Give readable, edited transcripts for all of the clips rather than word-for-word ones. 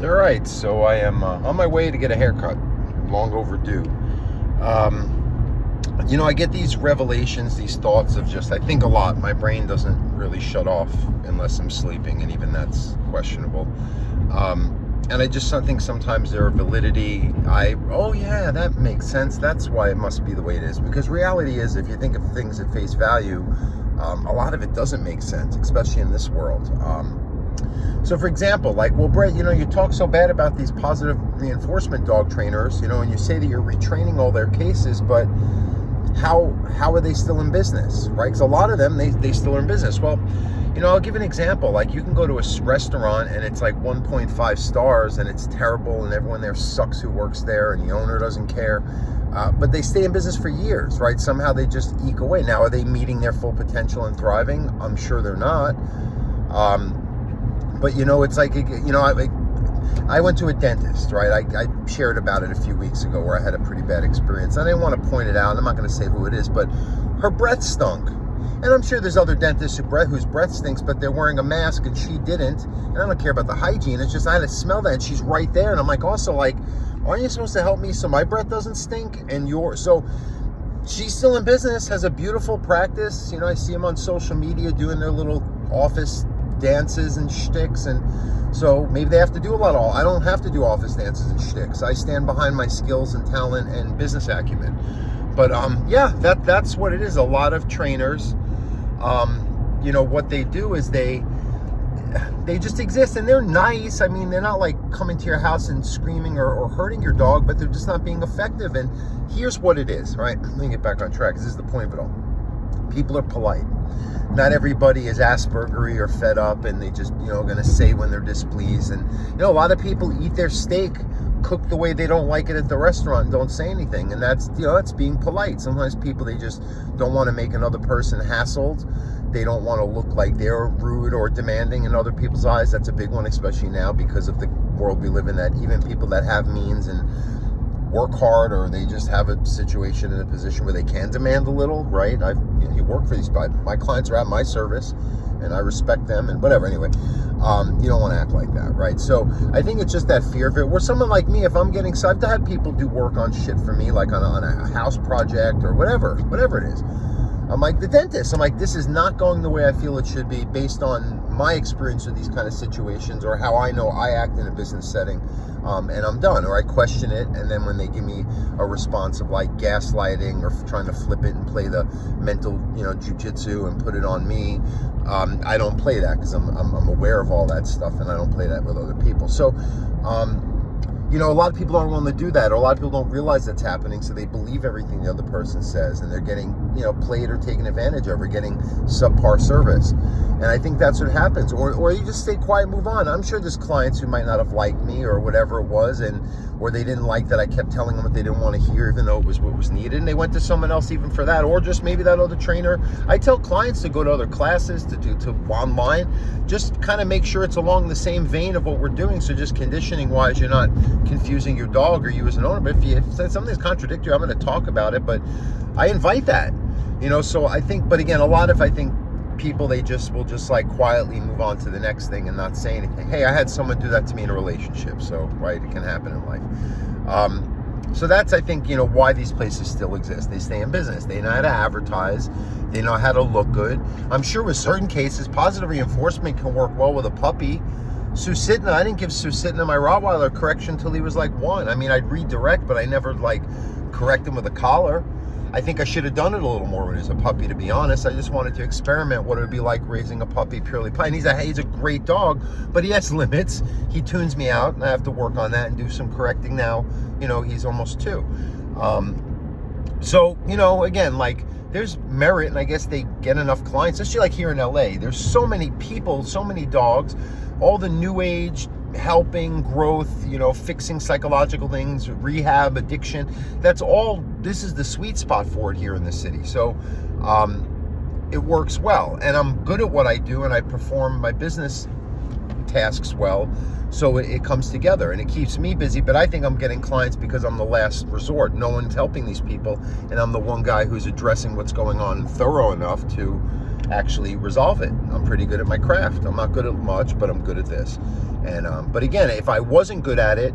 All right, so I am on my way to get a haircut, long overdue. I get these revelations, these thoughts of just, I think a lot. My brain doesn't really shut off unless I'm sleeping, and even that's questionable. And I just think sometimes there are validity. Oh yeah, that makes sense. That's why it must be the way it is. Because reality is, if you think of things at face value, a lot of it doesn't make sense, especially in this world. So for example, well, Brett, you talk so bad about these positive reinforcement dog trainers, and you say that you're retraining all their cases, but how are they still in business, right? Because a lot of them, they still are in business. Well, I'll give an example. You can go to a restaurant and it's 1.5 stars and it's terrible and everyone there sucks who works there and the owner doesn't care. But they stay in business for years, right? Somehow they just eke away. Now, are they meeting their full potential and thriving? I'm sure they're not. But it's I went to a dentist, right? I shared about it a few weeks ago where I had a pretty bad experience. I didn't want to point it out. I'm not going to say who it is, but her breath stunk. And I'm sure there's other dentists whose breath stinks, but they're wearing a mask and she didn't. And I don't care about the hygiene. It's just I had to smell that and she's right there. And I'm aren't you supposed to help me so my breath doesn't stink? And so she's still in business, has a beautiful practice. I see them on social media doing their little office dances and shticks, and so maybe they have to do a lot. I don't have to do office dances and shticks. I stand behind my skills and talent and business acumen. But that's what it is. A lot of trainers, what they do is they just exist, and they're nice. I mean, they're not coming to your house and screaming or hurting your dog, but they're just not being effective. And here's what it is, right? Let me get back on track, because this is the point of it all. People are polite. Not everybody is Aspergery or fed up, and they just, going to say when they're displeased. And, a lot of people eat their steak cooked the way they don't like it at the restaurant and don't say anything. And that's, that's being polite. Sometimes people, they just don't want to make another person hassled. They don't want to look like they're rude or demanding in other people's eyes. That's a big one, especially now because of the world we live in, that even people that have means and work hard, or they just have a situation in a position where they can demand a little, right? You work for these guys. My clients are at my service and I respect them and whatever. Anyway, you don't want to act like that, right? So I think it's just that fear of it. Where someone like me, if I'm getting, so I've had people do work on shit for me, on a house project or whatever it is. I'm like the dentist. I'm like, this is not going the way I feel it should be based on my experience with these kind of situations, or how I know I act in a business setting, and I'm done. Or I question it, and then when they give me a response of gaslighting or trying to flip it and play the mental, jujitsu and put it on me, I don't play that, because I'm aware of all that stuff, and I don't play that with other people. So, a lot of people aren't willing to do that, or a lot of people don't realize that's happening, so they believe everything the other person says, and they're getting, played or taken advantage of, or getting subpar service. And I think that's what happens. Or you just stay quiet, move on. I'm sure there's clients who might not have liked me or whatever it was, or they didn't like that I kept telling them what they didn't want to hear, even though it was what was needed, and they went to someone else even for that, or just maybe that other trainer. I tell clients to go to other classes, to online, just kind of make sure it's along the same vein of what we're doing. So just conditioning wise, you're not confusing your dog or you as an owner. But if something's contradictory, I'm going to talk about it, but I invite that, so I think, but again, I think people, they just will just quietly move on to the next thing and not say anything. Hey, I had someone do that to me in a relationship, so right, it can happen in life. So that's, I think, why these places still exist. They stay in business. They know how to advertise. They know how to look good. I'm sure with certain cases, positive reinforcement can work well with a puppy. Susitna, I didn't give Susitna, my Rottweiler, correction until he was 1. I mean, I'd redirect, but I never correct him with a collar. I think I should have done it a little more when he was a puppy, to be honest. I just wanted to experiment what it would be like raising a puppy purely and he's a great dog, but he has limits. He tunes me out, and I have to work on that and do some correcting now. He's almost 2. So, again, there's merit, and I guess they get enough clients, especially here in LA. There's so many people, so many dogs, all the new age helping growth, fixing psychological things, rehab, addiction. This is the sweet spot for it here in the city. So it works well, and I'm good at what I do, and I perform my business tasks well. So it comes together, and it keeps me busy. But I think I'm getting clients because I'm the last resort. No one's helping these people, and I'm the one guy who's addressing what's going on thorough enough to actually resolve it. I'm pretty good at my craft. I'm not good at much, but I'm good at this. And but again, if I wasn't good at it,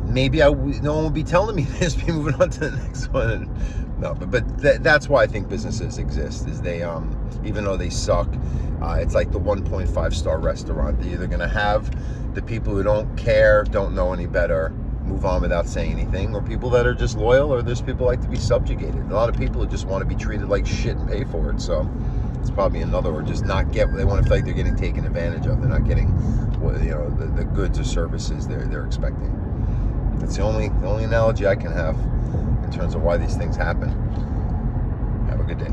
maybe no one would be telling me this. Be moving on to the next one. No, but that's why I think businesses exist. Is they even though they suck, it's like the 1.5 star restaurant. They're either going to have the people who don't care, don't know any better, move on without saying anything, or people that are just loyal, or there's people like to be subjugated. A lot of people who just want to be treated like shit and pay for it. So it's probably another, or just not get. They want to feel like they're getting taken advantage of. They're not getting, the goods or services they're expecting. That's the only analogy I can have in terms of why these things happen. Have a good day.